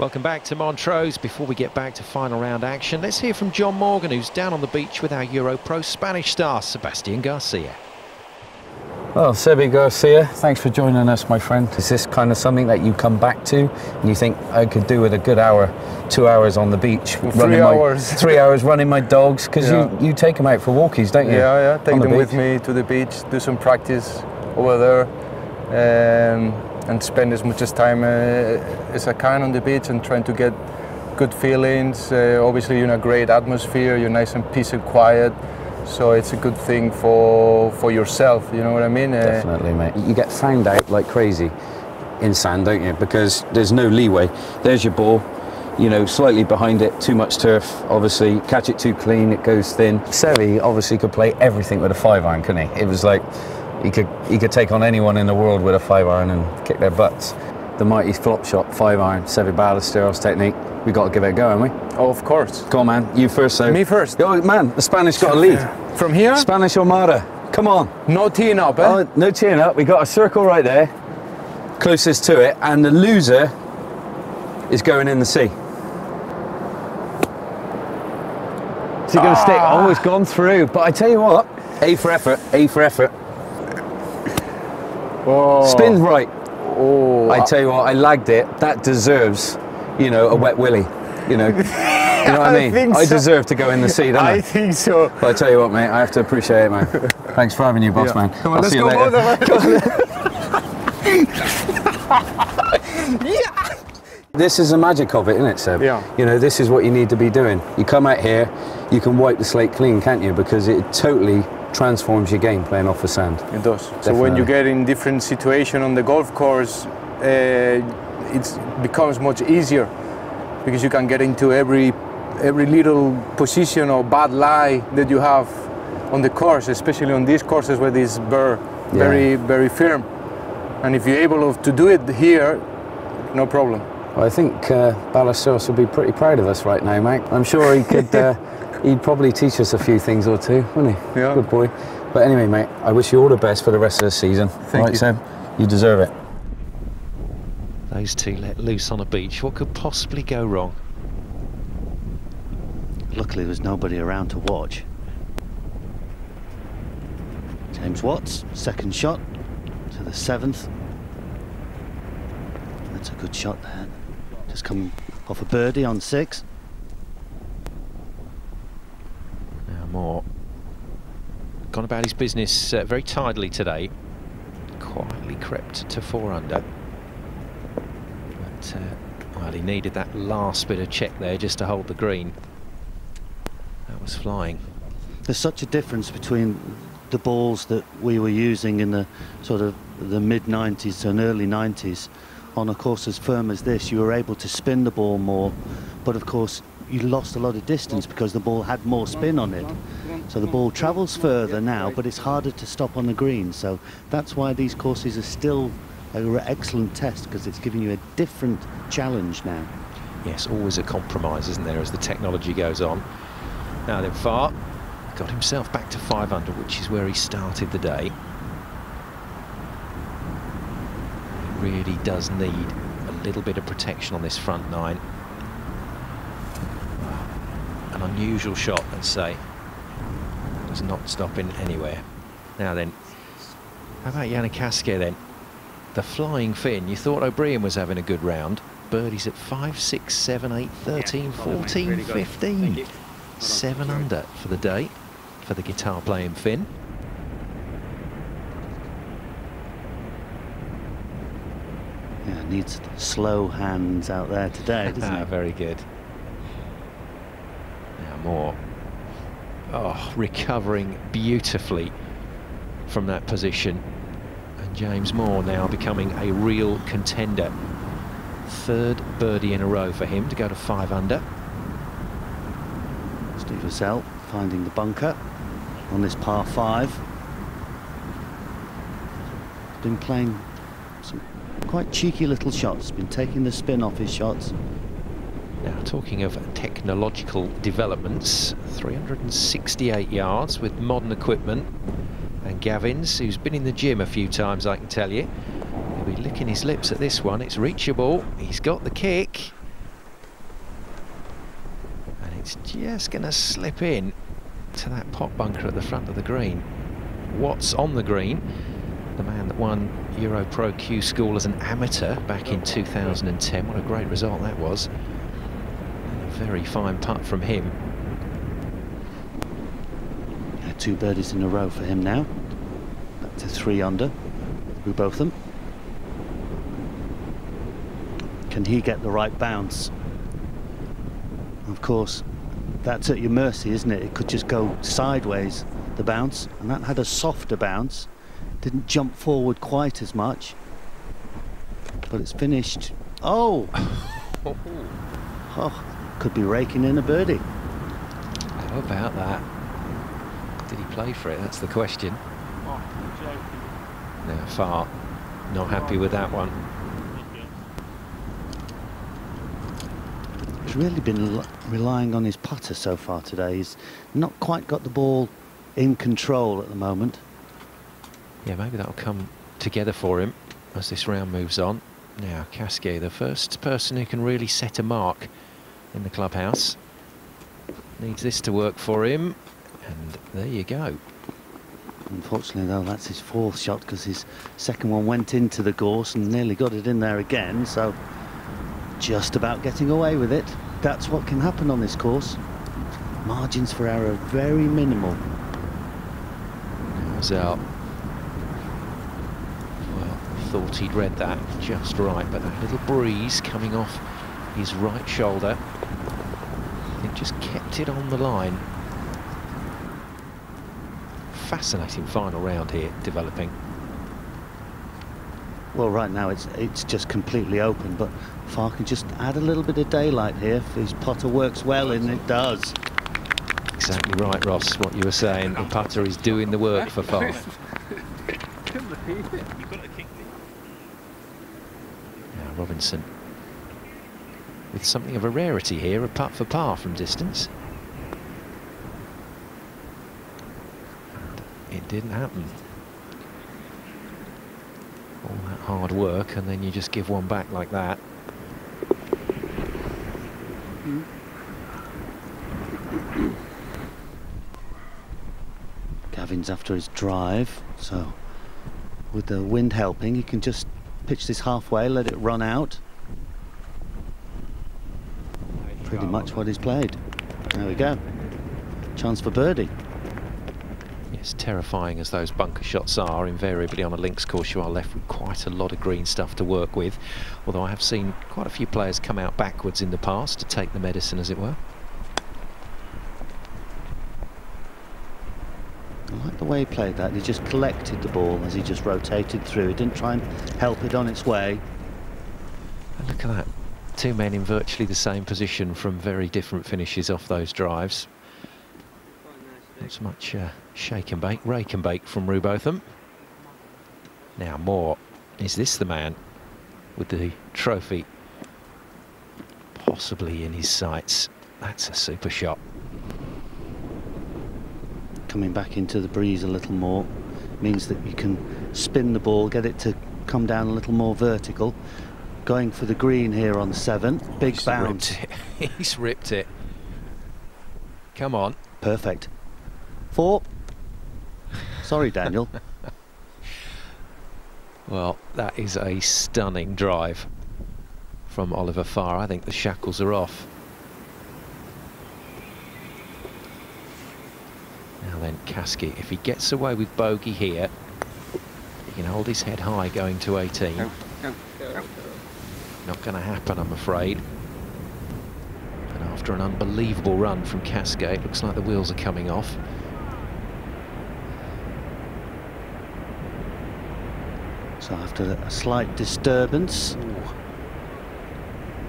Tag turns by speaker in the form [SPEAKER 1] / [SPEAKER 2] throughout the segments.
[SPEAKER 1] Welcome back to Montrose. Before we get back to final round action, let's hear from John Morgan, who's down on the beach with our EuroPro Spanish star, Sebastian Garcia.
[SPEAKER 2] Well, Sebi Garcia, thanks for joining us, my friend. Is this kind of something that you come back to and you think I could do with a good hour, 2 hours on the beach?
[SPEAKER 3] 3 hours.
[SPEAKER 2] 3 hours running my dogs, because you take them out for walkies, don't you?
[SPEAKER 3] Yeah, take them with me to the beach, do some practice over there, and spend as much time as I can on the beach and trying to get good feelings. Obviously, you're in a great atmosphere, you're nice and peace and quiet. So it's a good thing for yourself, you know what I mean?
[SPEAKER 2] Definitely, mate. You get found out like crazy in sand, don't you? Because there's no leeway. There's your ball, you know, slightly behind it, too much turf, obviously. Catch it too clean, it goes thin. Sevi obviously could play everything with a 5-iron, couldn't he? It was like he could take on anyone in the world with a 5-iron and kick their butts. The mighty flop shot 5-iron, Sevi Ballesteros technique. We got to give it a go, haven't we?
[SPEAKER 3] Oh, of course.
[SPEAKER 2] Go on, man. You first, so.
[SPEAKER 3] Me first.
[SPEAKER 2] Oh, man, the Spanish got a lead.
[SPEAKER 3] From here?
[SPEAKER 2] Spanish Armada. Come on.
[SPEAKER 3] No teeing up, eh?
[SPEAKER 2] Oh, no teeing up. We got a circle right there, closest to it, and the loser is going in the sea. Is he going to stick? Oh, it's gone through. But I tell you what, A for effort, A for effort.
[SPEAKER 3] Oh.
[SPEAKER 2] Spins right.
[SPEAKER 3] Oh.
[SPEAKER 2] I tell you what, I lagged it. That deserves, you know, a wet willy. You know, you know what I mean? I deserve to go in the sea, don't I?
[SPEAKER 3] I think so.
[SPEAKER 2] But I tell you what, mate, I have to appreciate it, man. Thanks for having you, boss, man.
[SPEAKER 3] Come on,
[SPEAKER 2] I'll
[SPEAKER 3] let's
[SPEAKER 2] see you
[SPEAKER 3] go
[SPEAKER 2] later. Yeah. This is the magic of it, isn't it, Seb?
[SPEAKER 3] Yeah.
[SPEAKER 2] You know, this is what you need to be doing. You come out here, you can wipe the slate clean, can't you? Because it totally transforms your game playing off the sand.
[SPEAKER 3] It does.
[SPEAKER 2] Definitely.
[SPEAKER 3] So when you get in different situation on the golf course, it becomes much easier because you can get into every little position or bad lie that you have on the course, especially on these courses where it's very firm. And if you're able to do it here, no problem.
[SPEAKER 2] Well, I think Ballesteros will be pretty proud of us right now, mate. I'm sure he could. He'd probably teach us a few things or two, wouldn't he?
[SPEAKER 3] Yeah.
[SPEAKER 2] Good boy. But anyway, mate, I wish you all the best for the rest of the season.
[SPEAKER 3] Thank you.
[SPEAKER 2] Seb, you deserve it.
[SPEAKER 1] Those two let loose on a beach. What could possibly go wrong?
[SPEAKER 4] Luckily, there's nobody around to watch. James Watts, second shot to the 7th. That's a good shot there. Just coming off a birdie on 6.
[SPEAKER 1] Now Moore gone about his business very tidily today. Quietly crept to 4 under. But well, he needed that last bit of check there just to hold the green. That was flying.
[SPEAKER 4] There's such a difference between the balls that we were using in the sort of the mid-90s and early 90s. On a course as firm as this, you were able to spin the ball more, but of course you lost a lot of distance because the ball had more spin on it. So the ball travels further now, but it's harder to stop on the green. So that's why these courses are still an excellent test, because it's giving you a different challenge now.
[SPEAKER 1] Yes, always a compromise, isn't there, as the technology goes on. Now then, Farr got himself back to 5 under, which is where he started the day. He really does need a little bit of protection on this front 9. An unusual shot, let's say. Was not stopping anywhere. Now then, how about Yannick Asker then? The flying Finn. You thought O'Brien was having a good round. Birdies at 5, 6, 7, 8, 13, 14, 15. 7 under for the day for the guitar playing Finn.
[SPEAKER 4] Yeah, needs slow hands out there today, doesn't it?
[SPEAKER 1] Very good. Now Moore. Oh, recovering beautifully from that position. And James Moore now becoming a real contender. 3rd birdie in a row for him to go to 5 under.
[SPEAKER 4] Steve Russell finding the bunker on this par 5. Been playing some quite cheeky little shots, been taking the spin off his shots.
[SPEAKER 1] Now, talking of technological developments, 368 yards with modern equipment. And Gavin's, who's been in the gym a few times, I can tell you, he'll be licking his lips at this one. It's reachable. He's got the kick. It's just going to slip in to that pot bunker at the front of the green. Watts on the green, the man that won EuroPro Q School as an amateur back in 2010. What a great result that was. And a very fine putt from him.
[SPEAKER 4] 2 birdies in a row for him now. Back to 3 under through both of them. Can he get the right bounce? Of course, that's at your mercy, isn't it? It could just go sideways, the bounce, and that had a softer bounce. Didn't jump forward quite as much, but it's finished. Oh! Oh, could be raking in a birdie.
[SPEAKER 1] How about that? Did he play for it? That's the question. Now, Far not happy with that one.
[SPEAKER 4] He's really been relying on his putter so far today. He's not quite got the ball in control at the moment.
[SPEAKER 1] Yeah, maybe that'll come together for him as this round moves on. Now, Casquet, the first person who can really set a mark in the clubhouse. Needs this to work for him, and there you go.
[SPEAKER 4] Unfortunately, though, that's his 4th shot, because his second one went into the gorse and nearly got it in there again, so just about getting away with it. That's what can happen on this course. Margins for error very minimal.
[SPEAKER 1] Now's out. Well, thought he'd read that just right, but that little breeze coming off his right shoulder, I think, just kept it on the line. Fascinating final round here developing.
[SPEAKER 4] Well, right now it's just completely open, but Far can just add a little bit of daylight here if his putter works well, and it does.
[SPEAKER 1] Exactly right, Ross, what you were saying. The putter is doing the work for Far. Now, Robinson with something of a rarity here, a putt for par from distance. And it didn't happen. All that hard work, and then you just give one back like that.
[SPEAKER 4] Gavin's after his drive, so with the wind helping, he can just pitch this halfway, let it run out. Pretty much what he's played. There we go. Chance for birdie.
[SPEAKER 1] Yes, terrifying as those bunker shots are, invariably on a links course you are left with quite a lot of green stuff to work with, although I have seen quite a few players come out backwards in the past to take the medicine, as it were.
[SPEAKER 4] I like the way he played that. He just collected the ball as he just rotated through. He didn't try and help it on its way.
[SPEAKER 1] And look at that. 2 men in virtually the same position from very different finishes off those drives. Not so much shake and bake, rake and bake from Rewbotham. Now Moore, is this the man with the trophy possibly in his sights? That's a super shot.
[SPEAKER 4] Coming back into the breeze a little more means that you can spin the ball, get it to come down a little more vertical. Going for the green here on 7. Big bounce.
[SPEAKER 1] He's ripped it. Come on.
[SPEAKER 4] Perfect. 4. Sorry, Daniel.
[SPEAKER 1] Well, that is a stunning drive from Oliver Farr. I think the shackles are off. Now then, Casquet, if he gets away with bogey here, he can hold his head high going to 18. Not going to happen, I'm afraid. And after an unbelievable run from Casquet, it looks like the wheels are coming off.
[SPEAKER 4] So after a slight disturbance,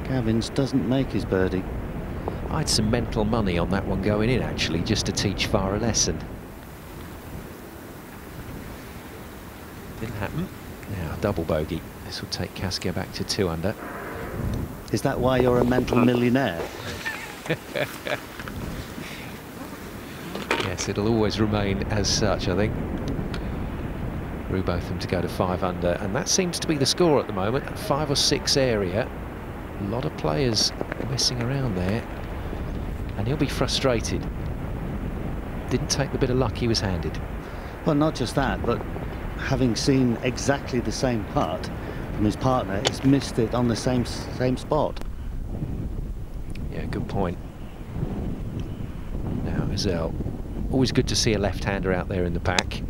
[SPEAKER 4] Gavins doesn't make his birdie.
[SPEAKER 1] I had some mental money on that one going in, actually, just to teach Farr a lesson. Didn't happen. Now, double bogey. This will take Casquet back to 2 under.
[SPEAKER 4] Is that why you're a mental millionaire?
[SPEAKER 1] Yes, it'll always remain as such, I think. Rewbotham to go to 5 under, and that seems to be the score at the moment, at 5 or 6 area. A lot of players messing around there. and he'll be frustrated. Didn't take the bit of luck he was handed.
[SPEAKER 4] Well, not just that, but having seen exactly the same putt from his partner, he's missed it on the same spot.
[SPEAKER 1] Yeah, good point. Now, Gazelle. Always good to see a left-hander out there in the pack.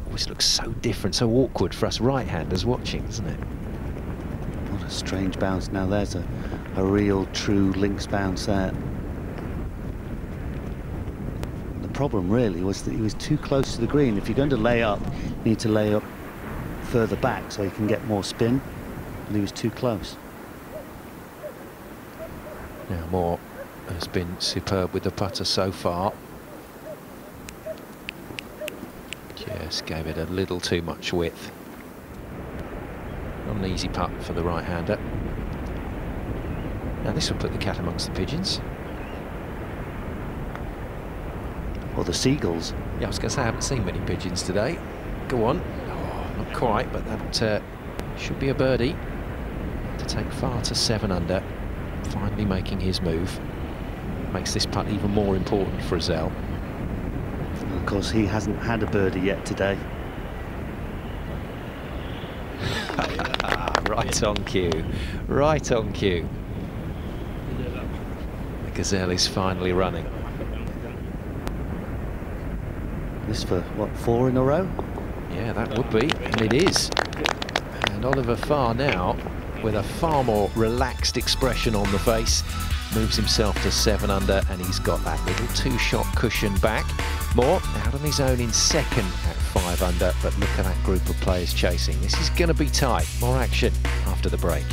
[SPEAKER 1] Always looks so different, so awkward for us right-handers watching, doesn't it?
[SPEAKER 4] What a strange bounce. Now there's a real true links bounce there. The problem really was that he was too close to the green. If you're going to lay up, you need to lay up further back so you can get more spin, and he was too close.
[SPEAKER 1] Now Moore has been superb with the putter so far. Just gave it a little too much width. Not an easy putt for the right-hander. Now this will put the cat amongst the pigeons.
[SPEAKER 4] Or the seagulls.
[SPEAKER 1] Yeah, I was going to say I haven't seen many pigeons today. Go on. Oh, not quite, but that should be a birdie to take far to 7 under. Finally making his move. Makes this putt even more important for Gazelle.
[SPEAKER 4] Of course, he hasn't had a birdie yet today.
[SPEAKER 1] Right on cue. Right on cue. The Gazelle is finally running.
[SPEAKER 4] This for, what, 4 in a row?
[SPEAKER 1] Yeah, that would be, and it is. And Oliver Farr now, with a far more relaxed expression on the face, moves himself to 7 under, and he's got that little 2-shot cushion back. Moore out on his own in second at 5 under, but look at that group of players chasing. This is going to be tight. More action after the break.